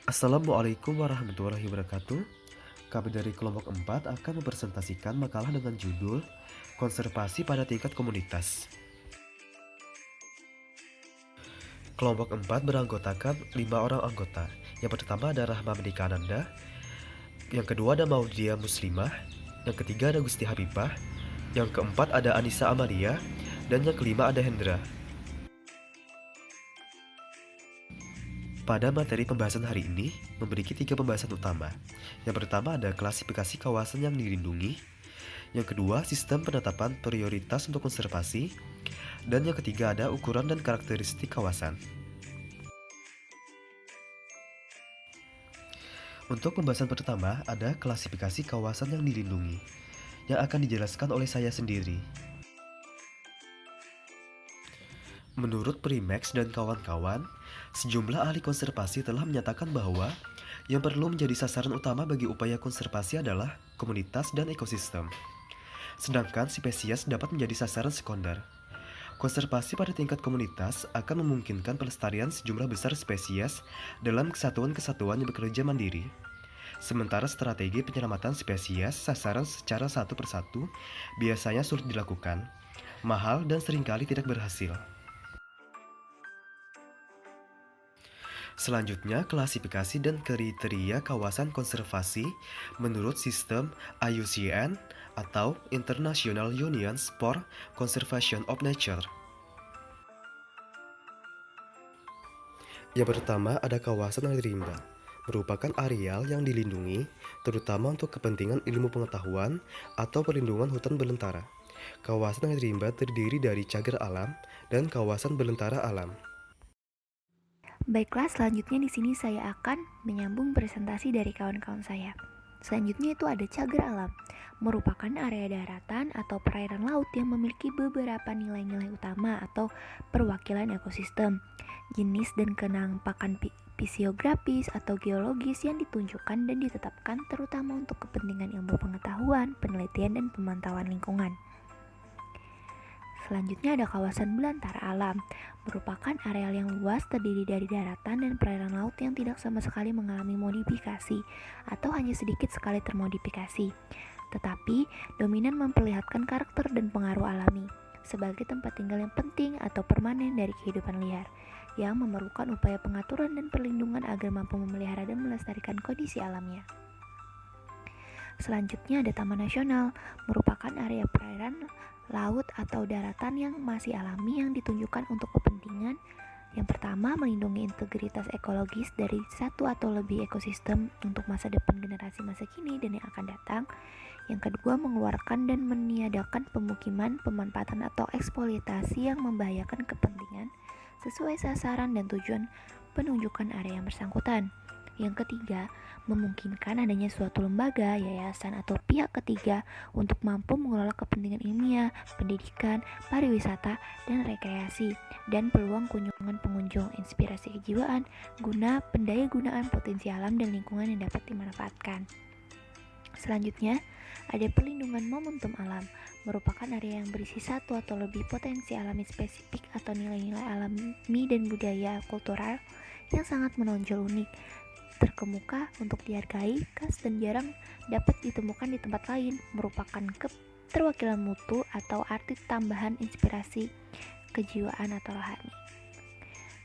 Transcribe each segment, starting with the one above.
Assalamualaikum warahmatullahi wabarakatuh. Kami dari kelompok 4 akan mempresentasikan makalah dengan judul Konservasi pada tingkat komunitas. Kelompok 4 beranggotakan 5 orang anggota. Yang pertama ada Rahma Menika Ananda, yang kedua ada Maudia Muslimah, yang ketiga ada Gusti Habibah, yang keempat ada Anissa Amalia, dan yang kelima ada Hendra. Pada materi pembahasan hari ini, memiliki 3 pembahasan utama. Yang pertama ada klasifikasi kawasan yang dilindungi, yang kedua sistem penetapan prioritas untuk konservasi, dan yang ketiga ada ukuran dan karakteristik kawasan. Untuk pembahasan pertama ada klasifikasi kawasan yang dilindungi, yang akan dijelaskan oleh saya sendiri. Menurut Primex dan kawan-kawan, sejumlah ahli konservasi telah menyatakan bahwa yang perlu menjadi sasaran utama bagi upaya konservasi adalah komunitas dan ekosistem. Sedangkan spesies dapat menjadi sasaran sekunder. Konservasi pada tingkat komunitas akan memungkinkan pelestarian sejumlah besar spesies dalam kesatuan-kesatuan yang bekerja mandiri. Sementara strategi penyelamatan spesies sasaran secara satu persatu biasanya sulit dilakukan, mahal dan seringkali tidak berhasil. Selanjutnya, klasifikasi dan kriteria kawasan konservasi menurut sistem IUCN atau International Union for Conservation of Nature. Yang pertama ada kawasan air rimba, merupakan areal yang dilindungi terutama untuk kepentingan ilmu pengetahuan atau perlindungan hutan belantara. Kawasan air rimba terdiri dari cagar alam dan kawasan belantara alam. Baiklah, selanjutnya di sini saya akan menyambung presentasi dari kawan-kawan saya. Selanjutnya itu ada cagar alam, merupakan area daratan atau perairan laut yang memiliki beberapa nilai-nilai utama atau perwakilan ekosistem, jenis dan kenampakan fisiografis atau geologis yang ditunjukkan dan ditetapkan terutama untuk kepentingan ilmu pengetahuan, penelitian, dan pemantauan lingkungan. Selanjutnya ada kawasan belantara alam, merupakan areal yang luas terdiri dari daratan dan perairan laut yang tidak sama sekali mengalami modifikasi atau hanya sedikit sekali termodifikasi, tetapi dominan memperlihatkan karakter dan pengaruh alami sebagai tempat tinggal yang penting atau permanen dari kehidupan liar yang memerlukan upaya pengaturan dan perlindungan agar mampu memelihara dan melestarikan kondisi alamnya. Selanjutnya ada Taman Nasional, merupakan area perairan, laut atau daratan yang masih alami yang ditunjukkan untuk kepentingan yang pertama melindungi integritas ekologis dari satu atau lebih ekosistem untuk masa depan generasi masa kini dan yang akan datang. Yang kedua mengeluarkan dan meniadakan pemukiman, pemanfaatan atau eksploitasi yang membahayakan kepentingan sesuai sasaran dan tujuan penunjukan area yang bersangkutan. Yang ketiga, memungkinkan adanya suatu lembaga, yayasan, atau pihak ketiga untuk mampu mengelola kepentingan ilmiah, pendidikan, pariwisata, dan rekreasi, dan peluang kunjungan pengunjung, inspirasi kejiwaan, guna pendayagunaan potensi alam dan lingkungan yang dapat dimanfaatkan. Selanjutnya, ada perlindungan momentum alam, merupakan area yang berisi satu atau lebih potensi alami spesifik atau nilai-nilai alami dan budaya kultural yang sangat menonjol unik, terkemuka untuk dihargai, khas dan jarang dapat ditemukan di tempat lain, merupakan keterwakilan mutu atau arti tambahan inspirasi kejiwaan atau rohani.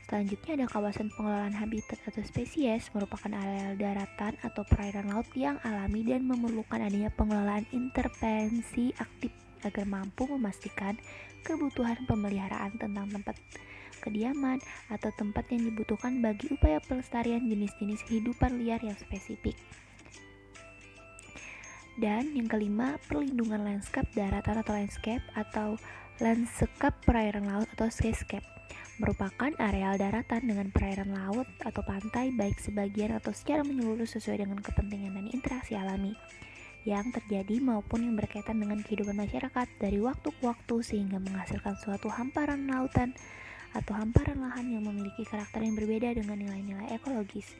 Selanjutnya ada kawasan pengelolaan habitat atau spesies, merupakan areal daratan atau perairan laut yang alami dan memerlukan adanya pengelolaan intervensi aktif agar mampu memastikan kebutuhan pemeliharaan tentang tempat kediaman atau tempat yang dibutuhkan bagi upaya pelestarian jenis-jenis kehidupan liar yang spesifik. Dan yang kelima, perlindungan lanskap daratan atau lanskap perairan laut atau seascape, merupakan areal daratan dengan perairan laut atau pantai baik sebagian atau secara menyeluruh sesuai dengan kepentingan dan interaksi alami yang terjadi maupun yang berkaitan dengan kehidupan masyarakat dari waktu ke waktu sehingga menghasilkan suatu hamparan lautan atau hamparan lahan yang memiliki karakter yang berbeda dengan nilai-nilai ekologis,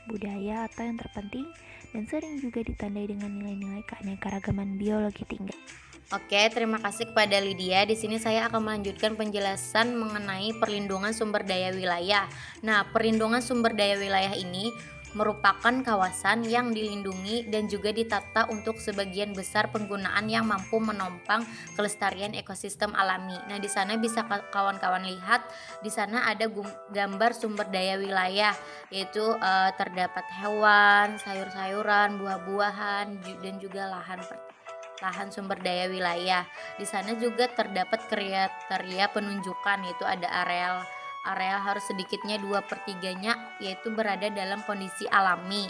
budaya atau yang terpenting dan sering juga ditandai dengan nilai-nilai keanekaragaman biologi tinggi. Oke, terima kasih kepada Lydia. Di sini saya akan melanjutkan penjelasan mengenai perlindungan sumber daya wilayah. Nah, perlindungan sumber daya wilayah ini merupakan kawasan yang dilindungi dan juga ditata untuk sebagian besar penggunaan yang mampu menopang kelestarian ekosistem alami. Nah, di sana bisa kawan-kawan lihat, di sana ada gambar sumber daya wilayah, yaitu terdapat hewan, sayur-sayuran, buah-buahan, dan juga lahan sumber daya wilayah. Di sana juga terdapat kriteria penunjukan, yaitu ada areal harus sedikitnya 2/3-nya yaitu berada dalam kondisi alami.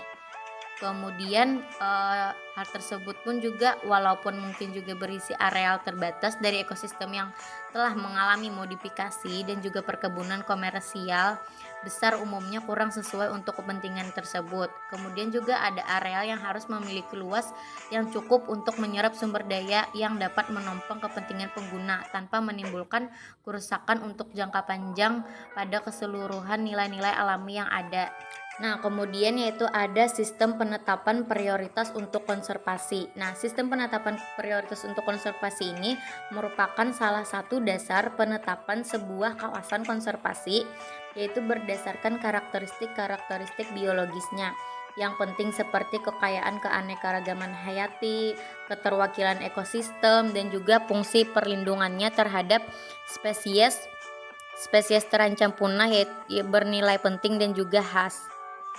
Kemudian hal tersebut pun juga walaupun mungkin juga berisi areal terbatas dari ekosistem yang telah mengalami modifikasi dan juga perkebunan komersial besar umumnya kurang sesuai untuk kepentingan tersebut. Kemudian juga ada areal yang harus memiliki luas yang cukup untuk menyerap sumber daya yang dapat menopang kepentingan pengguna tanpa menimbulkan kerusakan untuk jangka panjang pada keseluruhan nilai-nilai alami yang ada. Nah, kemudian yaitu ada sistem penetapan prioritas untuk konservasi. Nah, sistem penetapan prioritas untuk konservasi ini merupakan salah satu dasar penetapan sebuah kawasan konservasi, yaitu berdasarkan karakteristik biologisnya yang penting seperti kekayaan keanekaragaman hayati, keterwakilan ekosistem, dan juga fungsi perlindungannya terhadap spesies terancam punah yaitu bernilai penting dan juga khas.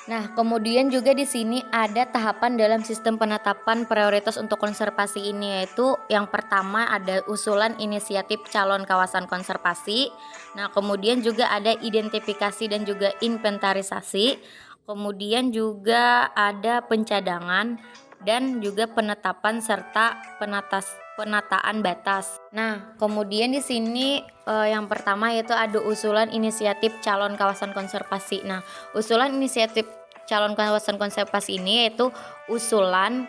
Nah, kemudian juga di sini ada tahapan dalam sistem penetapan prioritas untuk konservasi ini, yaitu yang pertama ada usulan inisiatif calon kawasan konservasi. Nah, kemudian juga ada identifikasi dan juga inventarisasi. Kemudian juga ada pencadangan dan juga penetapan serta penataan batas. Nah, kemudian di sini yang pertama yaitu ada usulan inisiatif calon kawasan konservasi. Nah, usulan inisiatif calon kawasan konservasi ini yaitu usulan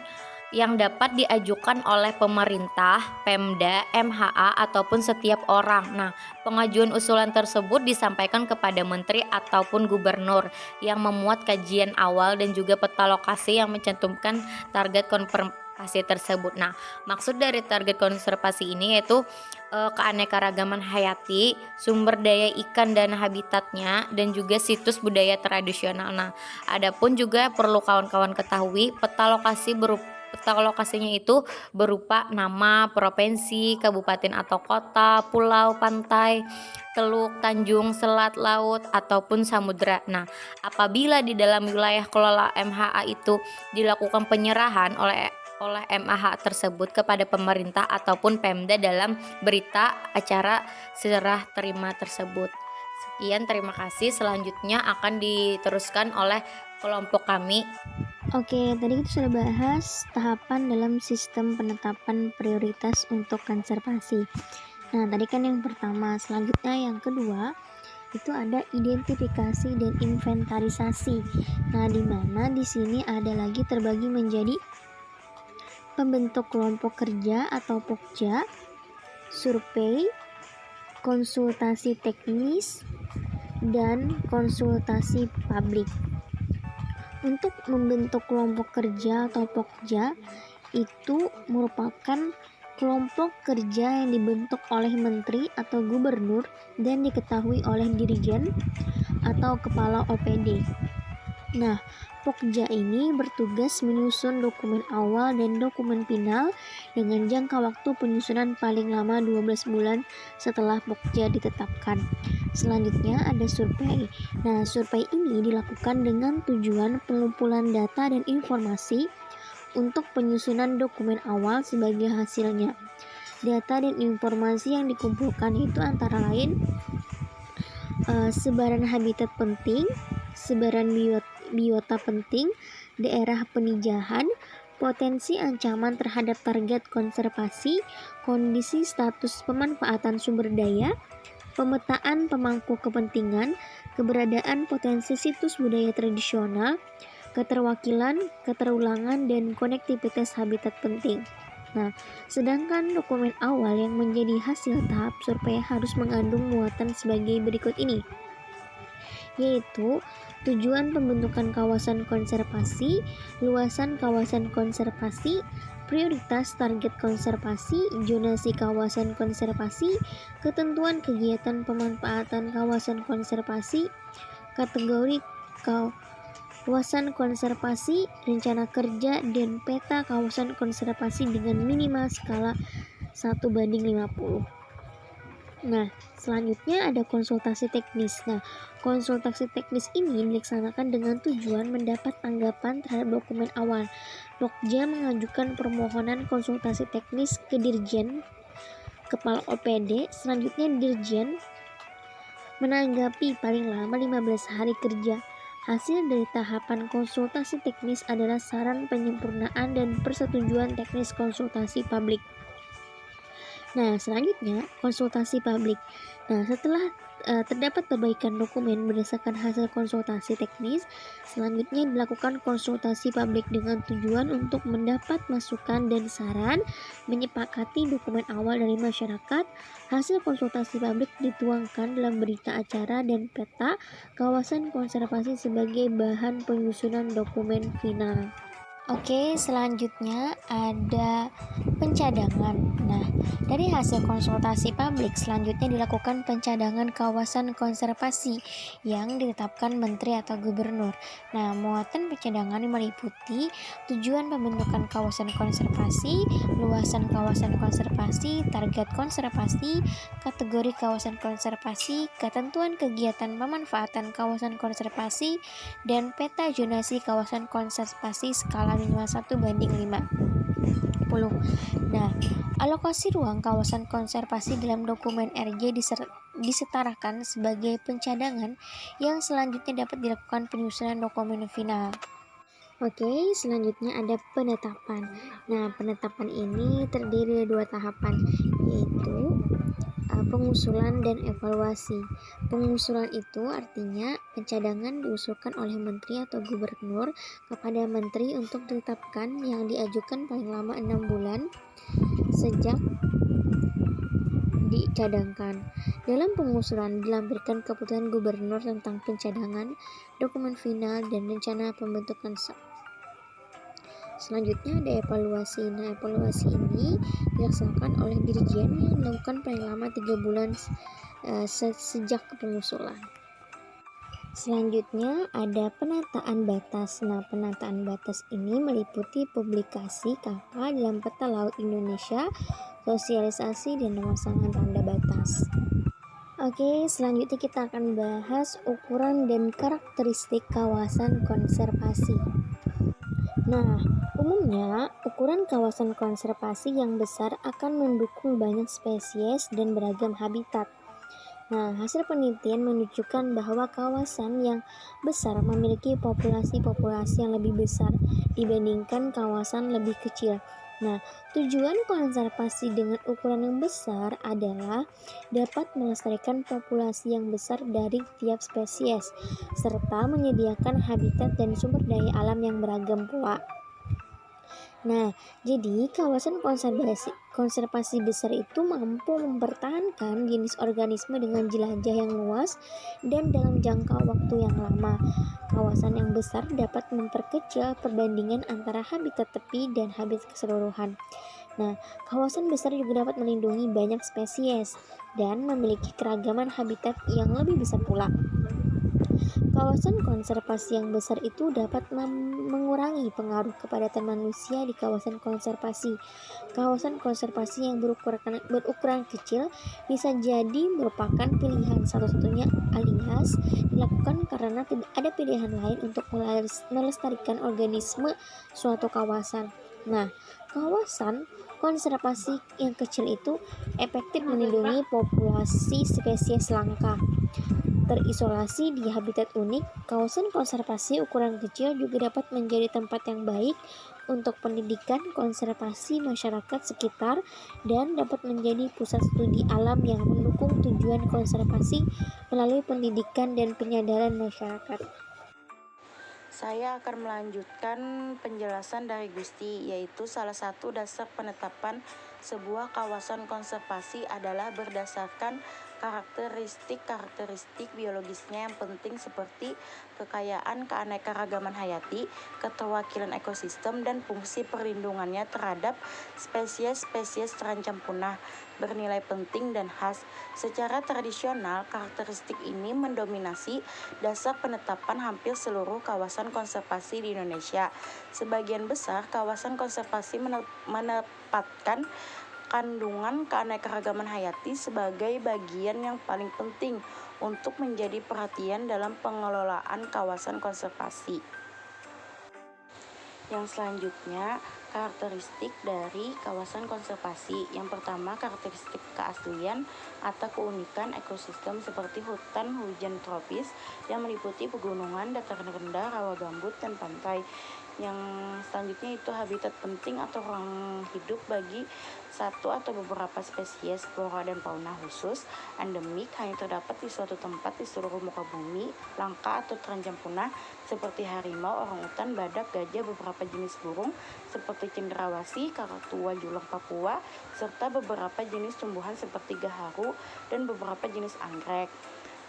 yang dapat diajukan oleh pemerintah, Pemda, MHA, ataupun setiap orang. Nah, pengajuan usulan tersebut disampaikan kepada menteri ataupun gubernur yang memuat kajian awal dan juga peta lokasi yang mencantumkan target konservasi tersebut. Nah, maksud dari target konservasi ini yaitu keanekaragaman hayati, sumber daya ikan dan habitatnya, dan juga situs budaya tradisional. Nah, adapun juga perlu kawan-kawan ketahui peta lokasinya itu berupa nama, provinsi, kabupaten atau kota, pulau, pantai, teluk, tanjung, selat, laut, ataupun samudra. Nah, apabila di dalam wilayah kelola MHA itu dilakukan penyerahan oleh MHA tersebut kepada pemerintah ataupun Pemda dalam berita acara serah terima tersebut. Sekian, terima kasih. Selanjutnya akan diteruskan oleh kelompok kami. Oke, tadi kita sudah bahas tahapan dalam sistem penetapan prioritas untuk konservasi. Nah, tadi kan yang pertama, selanjutnya yang kedua itu ada identifikasi dan inventarisasi. Nah, di mana di sini ada lagi terbagi menjadi pembentuk kelompok kerja atau pokja, survei, konsultasi teknis, dan konsultasi publik. Untuk membentuk kelompok kerja atau pokja itu merupakan kelompok kerja yang dibentuk oleh menteri atau gubernur dan diketahui oleh dirijen atau kepala OPD. Nah, pokja ini bertugas menyusun dokumen awal dan dokumen final dengan jangka waktu penyusunan paling lama 12 bulan setelah pokja ditetapkan. Selanjutnya ada survei. Nah, survei ini dilakukan dengan tujuan pengumpulan data dan informasi untuk penyusunan dokumen awal sebagai hasilnya. Data dan informasi yang dikumpulkan itu antara lain sebaran habitat penting, sebaran biota penting, daerah penijahan, potensi ancaman terhadap target konservasi, kondisi status pemanfaatan sumber daya, pemetaan pemangku kepentingan, keberadaan potensi situs budaya tradisional, keterwakilan, keterulangan, dan konektivitas habitat penting. Nah, sedangkan dokumen awal yang menjadi hasil tahap survei harus mengandung muatan sebagai berikut ini, yaitu tujuan pembentukan kawasan konservasi, luasan kawasan konservasi, prioritas target konservasi, zonasi kawasan konservasi, ketentuan kegiatan pemanfaatan kawasan konservasi, kategori luasan konservasi, rencana kerja, dan peta kawasan konservasi dengan minimal skala 1:50. Nah, selanjutnya ada konsultasi teknis. Nah, konsultasi teknis ini dilaksanakan dengan tujuan mendapat tanggapan terhadap dokumen awal. Pokja mengajukan permohonan konsultasi teknis ke Dirjen Kepala OPD. Selanjutnya Dirjen menanggapi paling lama 15 hari kerja. Hasil dari tahapan konsultasi teknis adalah saran penyempurnaan dan persetujuan teknis konsultasi publik. Nah, selanjutnya konsultasi publik. Nah, setelah terdapat perbaikan dokumen berdasarkan hasil konsultasi teknis, selanjutnya dilakukan konsultasi publik dengan tujuan untuk mendapat masukan dan saran, menyepakati dokumen awal dari masyarakat. Hasil konsultasi publik dituangkan dalam berita acara dan peta kawasan konservasi sebagai bahan penyusunan dokumen final. Oke, selanjutnya ada pencadangan. Nah, dari hasil konsultasi publik selanjutnya dilakukan pencadangan kawasan konservasi yang ditetapkan menteri atau gubernur. Nah, muatan pencadangan meliputi tujuan pembentukan kawasan konservasi, luasan kawasan konservasi, target konservasi, kategori kawasan konservasi, ketentuan kegiatan pemanfaatan kawasan konservasi, dan peta zonasi kawasan konservasi skala minimal 1:50. Nah, alokasi ruang kawasan konservasi dalam dokumen RJ disetarakan sebagai pencadangan yang selanjutnya dapat dilakukan penyusunan dokumen final. Oke, selanjutnya ada penetapan. Nah, penetapan ini terdiri dari 2 tahapan, yaitu pengusulan dan evaluasi. Pengusulan itu artinya pencadangan diusulkan oleh menteri atau gubernur kepada menteri untuk ditetapkan yang diajukan paling lama 6 bulan sejak dicadangkan. Dalam pengusulan dilampirkan keputusan gubernur tentang pencadangan, dokumen final, dan rencana pembentukan. Selanjutnya ada evaluasi. Nah, evaluasi ini dilaksanakan oleh Dirjen yang dilakukan paling lama 3 bulan sejak pengusulan. Selanjutnya ada penataan batas. Nah, penataan batas ini meliputi publikasi KK dalam peta laut Indonesia, sosialisasi, dan pemasangan tanda batas. Oke, selanjutnya kita akan bahas ukuran dan karakteristik kawasan konservasi. Nah, umumnya ukuran kawasan konservasi yang besar akan mendukung banyak spesies dan beragam habitat. Nah, hasil penelitian menunjukkan bahwa kawasan yang besar memiliki populasi yang lebih besar dibandingkan kawasan lebih kecil. Nah, tujuan konservasi dengan ukuran yang besar adalah dapat melestarikan populasi yang besar dari tiap spesies, serta menyediakan habitat dan sumber daya alam yang beragam pula. Nah, jadi kawasan konservasi besar itu mampu mempertahankan jenis organisme dengan jelajah yang luas dan dalam jangka waktu yang lama. Kawasan yang besar dapat memperkecil perbandingan antara habitat tepi dan habitat keseluruhan. Nah, kawasan besar juga dapat melindungi banyak spesies dan memiliki keragaman habitat yang lebih besar pula. Kawasan konservasi yang besar itu dapat mengurangi pengaruh kepadatan manusia di kawasan konservasi. Kawasan konservasi yang berukuran kecil bisa jadi merupakan pilihan satu-satunya alias dilakukan karena tidak ada pilihan lain untuk melestarikan organisme suatu kawasan. Nah, kawasan konservasi yang kecil itu efektif melindungi populasi spesies langka. Terisolasi di habitat unik, kawasan konservasi ukuran kecil juga dapat menjadi tempat yang baik untuk pendidikan konservasi masyarakat sekitar dan dapat menjadi pusat studi alam yang mendukung tujuan konservasi melalui pendidikan dan penyadaran masyarakat. Saya akan melanjutkan penjelasan dari Gusti, yaitu salah satu dasar penetapan sebuah kawasan konservasi adalah berdasarkan karakteristik biologisnya yang penting seperti kekayaan keanekaragaman hayati, keterwakilan ekosistem, dan fungsi perlindungannya terhadap spesies-spesies terancam punah bernilai penting dan khas. Secara tradisional, karakteristik ini mendominasi dasar penetapan hampir seluruh kawasan konservasi di Indonesia. Sebagian besar kawasan konservasi menempatkan kandungan keanekaragaman hayati sebagai bagian yang paling penting untuk menjadi perhatian dalam pengelolaan kawasan konservasi. Yang selanjutnya, karakteristik dari kawasan konservasi. Yang pertama, karakteristik keaslian atau keunikan ekosistem seperti hutan hujan tropis yang meliputi pegunungan, dataran rendah, rawa gambut, dan pantai. Yang selanjutnya itu habitat penting atau ruang hidup bagi satu atau beberapa spesies flora dan fauna khusus, endemik, hanya terdapat di suatu tempat di seluruh muka bumi, langka atau terancam punah seperti harimau, orangutan, badak, gajah, beberapa jenis burung seperti cendrawasih, kakatua julang Papua, serta beberapa jenis tumbuhan seperti gaharu dan beberapa jenis anggrek.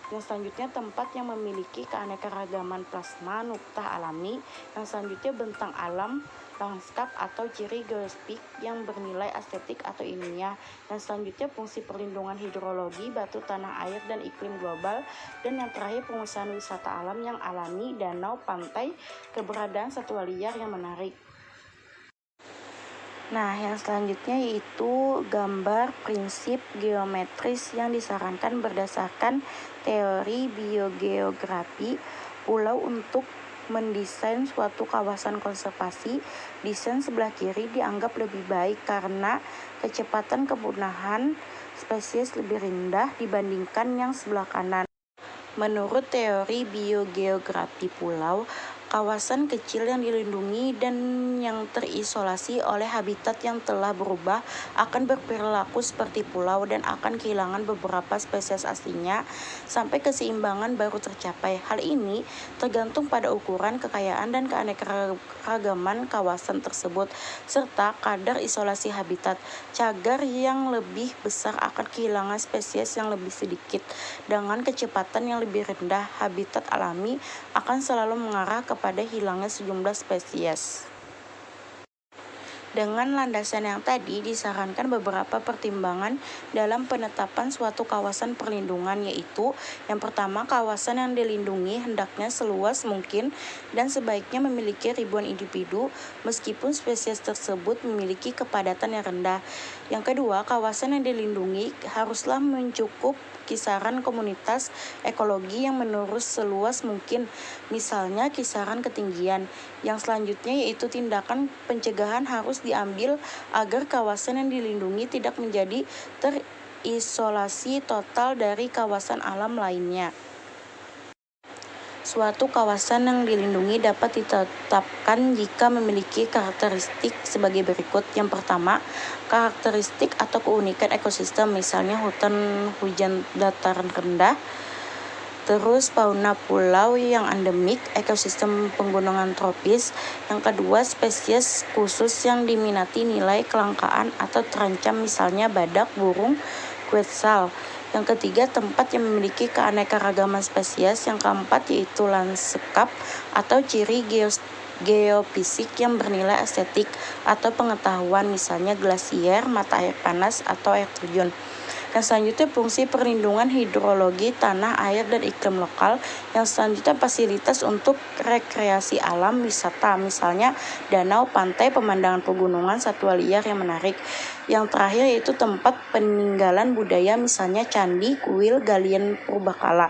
Yang selanjutnya, tempat yang memiliki keanekaragaman plasma nuktah alami. Yang selanjutnya, bentang alam, lanskap atau ciri geospik yang bernilai estetik atau ilmiah. Yang selanjutnya, fungsi perlindungan hidrologi, batu, tanah air, dan iklim global. Dan yang terakhir, pengusahaan wisata alam yang alami, danau, pantai, keberadaan satwa liar yang menarik. Nah, yang selanjutnya yaitu gambar prinsip geometris yang disarankan berdasarkan teori biogeografi pulau untuk mendesain suatu kawasan konservasi. Desain sebelah kiri dianggap lebih baik karena kecepatan kepunahan spesies lebih rendah dibandingkan yang sebelah kanan. Menurut teori biogeografi pulau, kawasan kecil yang dilindungi dan yang terisolasi oleh habitat yang telah berubah akan berperilaku seperti pulau dan akan kehilangan beberapa spesies aslinya sampai keseimbangan baru tercapai. Hal ini tergantung pada ukuran, kekayaan, dan keanekaragaman kawasan tersebut serta kadar isolasi habitat. Cagar yang lebih besar akan kehilangan spesies yang lebih sedikit. Dengan kecepatan yang lebih rendah, habitat alami akan selalu mengarah kepada hilangnya sejumlah spesies. Dengan landasan yang tadi, disarankan beberapa pertimbangan dalam penetapan suatu kawasan perlindungan, yaitu yang pertama, kawasan yang dilindungi hendaknya seluas mungkin dan sebaiknya memiliki ribuan individu meskipun spesies tersebut memiliki kepadatan yang rendah. Yang kedua, kawasan yang dilindungi haruslah mencukup kisaran komunitas ekologi yang menurut seluas mungkin, misalnya kisaran ketinggian. Yang selanjutnya yaitu tindakan pencegahan harus diambil agar kawasan yang dilindungi tidak menjadi terisolasi total dari kawasan alam lainnya. Suatu kawasan yang dilindungi dapat ditetapkan jika memiliki karakteristik sebagai berikut. Yang pertama, karakteristik atau keunikan ekosistem, misalnya hutan hujan dataran rendah, terus fauna pulau yang endemik, ekosistem pegunungan tropis. Yang kedua, spesies khusus yang diminati nilai kelangkaan atau terancam, misalnya badak, burung, quetzal. Yang ketiga, tempat yang memiliki keanekaragaman spesies. Yang keempat yaitu lanskap atau ciri geofisik yang bernilai estetik atau pengetahuan, misalnya glasier, mata air panas, atau air terjun. Yang selanjutnya, fungsi perlindungan hidrologi, tanah, air, dan iklim lokal. Yang selanjutnya, fasilitas untuk rekreasi alam, wisata, misalnya danau, pantai, pemandangan pegunungan, satwa liar yang menarik. Yang terakhir yaitu tempat peninggalan budaya, misalnya candi, kuil, galian purbakala.